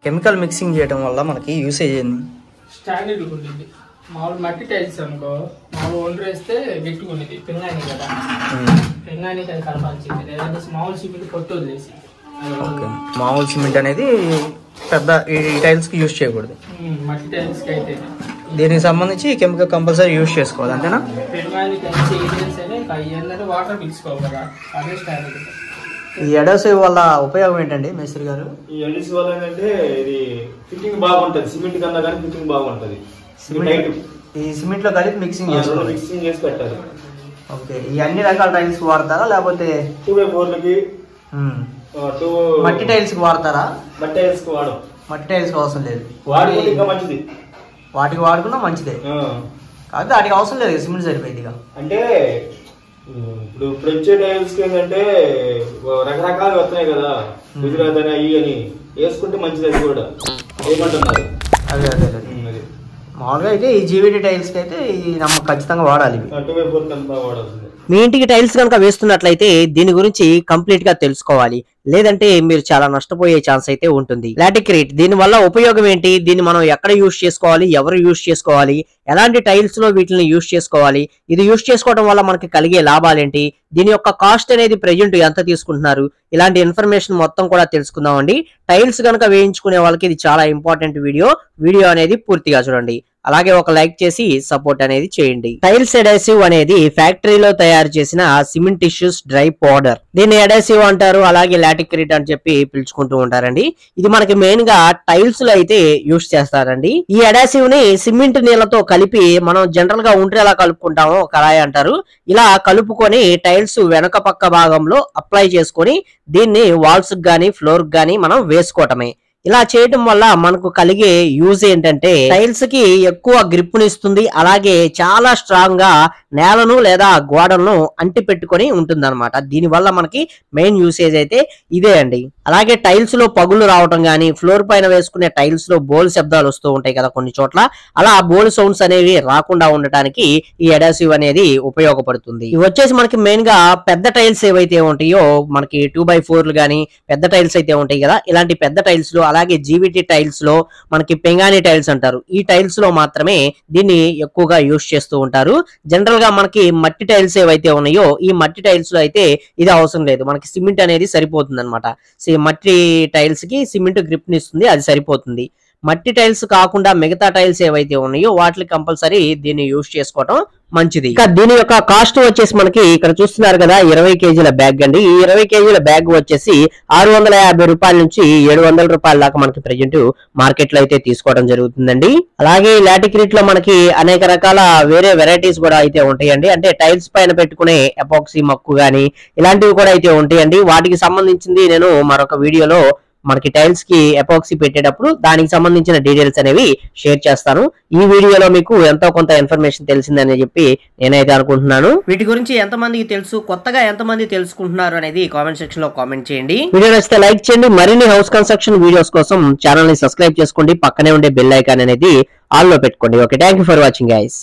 Chemical mixing చేయడం వల్ల మనకి యూసేజ్ ఏంది? స్టాండర్డ్ ఉంటుంది. మామూలు మట్టి టైల్స్ అనుకో, మామూలు ఒండ్రు వేస్తే గట్టిగుండేది, పింగాని కదా, పింగానికి అది కలపాల్సింది. లేదంటే మామూలు సిమెంట్ పొట్టు వదిలేసి. మామూలు సిమెంట్ అనేది పెద్ద ఈ టైల్స్ కి యూజ్ చేయకూడదు. మట్టి టైల్స్ కి అయితే దీనికి సంబంధించి కెమికల్ కంపల్సరీ యూజ్ చేసుకోవాలి అంతేనా? వాటర్ పిలుచుకోవాలి కదా, అదే స్టాండర్డ్. ఈ అడసివ్ వల్ల ఉపయోగం ఏంటండి మేస్త్రి గారు? ఈ అడసివ్ వల్ల ఏంటంటే ఇది ఫిట్టింగ్ బాగుంటది, సిమెంట్ కన్నా కానీ ఫిట్టింగ్ బాగుంటది. ఈ సిమెంట్ లో కలిపి మిక్సింగ్ చేసి పెట్టాలి. ఓకే, ఈ అన్ని రకాల టైల్స్ వాడతారా లేకపోతే 2x4 మట్టి టైల్స్ కి వాడతారా? మట్టి టైల్స్ కి వాడం. మట్టి టైల్స్ కి అవసరం లేదు, వాడుకుంటే ఇంకా మంచిది. వాటికి వాడుకున్నా మంచిదే, కాదు వాటికి అవసరం లేదు, సిమెంట్ సరిపోయింది. అంటే ఇప్పుడు వచ్చే టైల్స్ కి ఏంటంటే రకరకాలు వస్తున్నాయి కదా, గుజరాత్ అని అవి అని వేసుకుంటే మంచిది. అది కూడా ఏమంటున్నారు? అదే అదే అదే మామూలుగా అయితే ఈ జీవీడీ టైల్స్ కి అయితే ఈ ఖచ్చితంగా వాడాలి. 2x4 వాడాల్సింది. మీ ఇంటికి టైల్స్ కనుక వేస్తున్నట్లయితే దీని గురించి కంప్లీట్ గా తెలుసుకోవాలి, లేదంటే మీరు చాలా నష్టపోయే ఛాన్స్ అయితే ఉంటుంది. లాటిక్రేట్ దీని వల్ల ఉపయోగం ఏంటి, దీన్ని మనం ఎక్కడ యూజ్ చేసుకోవాలి, ఎవరు యూజ్ చేసుకోవాలి, ఎలాంటి టైల్స్ లో వీటిని యూజ్ చేసుకోవాలి, ఇది యూజ్ చేసుకోవడం వల్ల మనకి కలిగే లాభాలేంటి, దీని యొక్క కాస్ట్ అనేది ప్రెజెంట్ ఎంత తీసుకుంటున్నారు, ఇలాంటి ఇన్ఫర్మేషన్ మొత్తం కూడా తెలుసుకుందామండి. టైల్స్ కనుక వేయించుకునే వాళ్ళకి ఇది చాలా ఇంపార్టెంట్ వీడియో అనేది పూర్తిగా చూడండి. అలాగే ఒక లైక్ చేసి సపోర్ట్ అనేది చేయండి. టైల్స్ అడేసివ్ అనేది ఫ్యాక్టరీలో తయారు చేసిన సిమెంట్ టిష్యూస్ డ్రై పౌడర్, దీన్ని అడేసివ్ అంటారు, అలాగే లాటిక్రేట్ అని చెప్పి పిలుచుకుంటూ ఉంటారండి. ఇది మనకి మెయిన్ గా టైల్స్ లో అయితే యూజ్ చేస్తారండి. ఈ అడేసివ్ ని సిమెంట్ నీళ్ళతో కలిపి మనం జనరల్ గా ఉంటే ఎలా కలుపుకుంటామో కళాయి అంటారు, ఇలా కలుపుకొని టైల్స్ వెనక పక్క భాగంలో అప్లై చేసుకొని దీన్ని వాల్స్ గానీ ఫ్లోర్ గానీ మనం వేసుకోవటమే. ఇలా చేయటం వల్ల మనకు కలిగే యూజ్ ఏంటంటే టైల్స్ కి ఎక్కువ గ్రిప్ ఇస్తుంది, అలాగే చాలా స్ట్రాంగ్ గా నేలను లేదా గోడలను అంటి పెట్టుకొని ఉంటుంది అనమాట. దీని వల్ల మనకి మెయిన్ యూసేజ్ అయితే ఇదే అండి. అలాగే టైల్స్ లో పగులు రావటం గానీ, ఫ్లోర్ పైన వేసుకునే టైల్స్ లో బోల్ శబ్దాలు వస్తూ ఉంటాయి కదా కొన్ని చోట్ల, అలా బోల్ సౌండ్స్ అనేవి రాకుండా ఉండటానికి ఈ అడాసివ్ అనేది ఉపయోగపడుతుంది. ఇవి వచ్చేసి మనకి మెయిన్ గా పెద్ద టైల్స్ ఏవైతే ఉంటాయో, మనకి 2x4 గానీ పెద్ద టైల్స్ అయితే ఉంటాయి కదా, ఇలాంటి పెద్ద టైల్స్ లో, అలాగే జీవీటీ టైల్స్ లో, మనకి పెంగాని టైల్స్ అంటారు, ఈ టైల్స్ లో మాత్రమే దీన్ని ఎక్కువగా యూజ్ చేస్తూ ఉంటారు. జనరల్ గా మనకి మట్టి టైల్స్ ఏవైతే ఉన్నాయో ఈ మట్టి టైల్స్ లో అయితే ఇది అవసరం లేదు, మనకి సిమెంట్ అనేది సరిపోతుంది అనమాట. మట్టి టైల్స్ కి సిమెంట్ గ్రిప్ ఇస్తుంది, అది సరిపోతుంది. మట్టి టైల్స్ కాకుండా మిగతా టైల్స్ ఏవైతే ఉన్నాయో వాటికి కంపల్సరీ దీన్ని యూజ్ చేసుకోవటం మంచిది. ఇక దీని యొక్క కాస్ట్ వచ్చేసి మనకి ఇక్కడ చూస్తున్నారు కదా 20 కేజీల బ్యాగ్ అండి. ఈ 20 కేజీల బ్యాగ్ వచ్చేసి 650 రూపాయల నుంచి 700 రూపాయల దాకా మనకి ప్రెజెంట్ మార్కెట్ లో అయితే తీసుకోవడం జరుగుతుందండి. అలాగే లాటిక్రేట్ లో మనకి అనేక రకాల వేరే వెరైటీస్ కూడా అయితే ఉంటాయండి. అంటే టైల్స్ పైన పెట్టుకునే ఎపాక్సీ మక్కు గానీ ఇలాంటివి కూడా అయితే ఉంటాయండి. వాటికి సంబంధించింది నేను మరొక వీడియోలో మనకి టైల్స్ కి ఎపాక్సీ పెట్టేటప్పుడు దానికి సంబంధించిన డీటెయిల్స్ అనేవి షేర్ చేస్తాను. ఈ వీడియోలో మీకు ఎంతో కొంత ఇన్ఫర్మేషన్ తెలిసిందని చెప్పి నేనైతే అనుకుంటున్నాను. వీటి గురించి ఎంతమందికి తెలుసు, కొత్తగా ఎంతమంది తెలుసుకుంటున్నారు అనేది కామెంట్ సెక్షన్ లో కామెంట్ చేయండి. వీడియో నచ్చితే లైక్ చేయండి. మరిన్ని హౌస్ కన్స్ట్రక్షన్ వీడియోస్ కోసం ఛానల్ ని సబ్స్క్రైబ్ చేసుకోండి. పక్కనే ఉండే బెల్ ఐకాన్ అనేది ఆల్ లో పెట్టుకోండి. Okay, thank you for watching guys.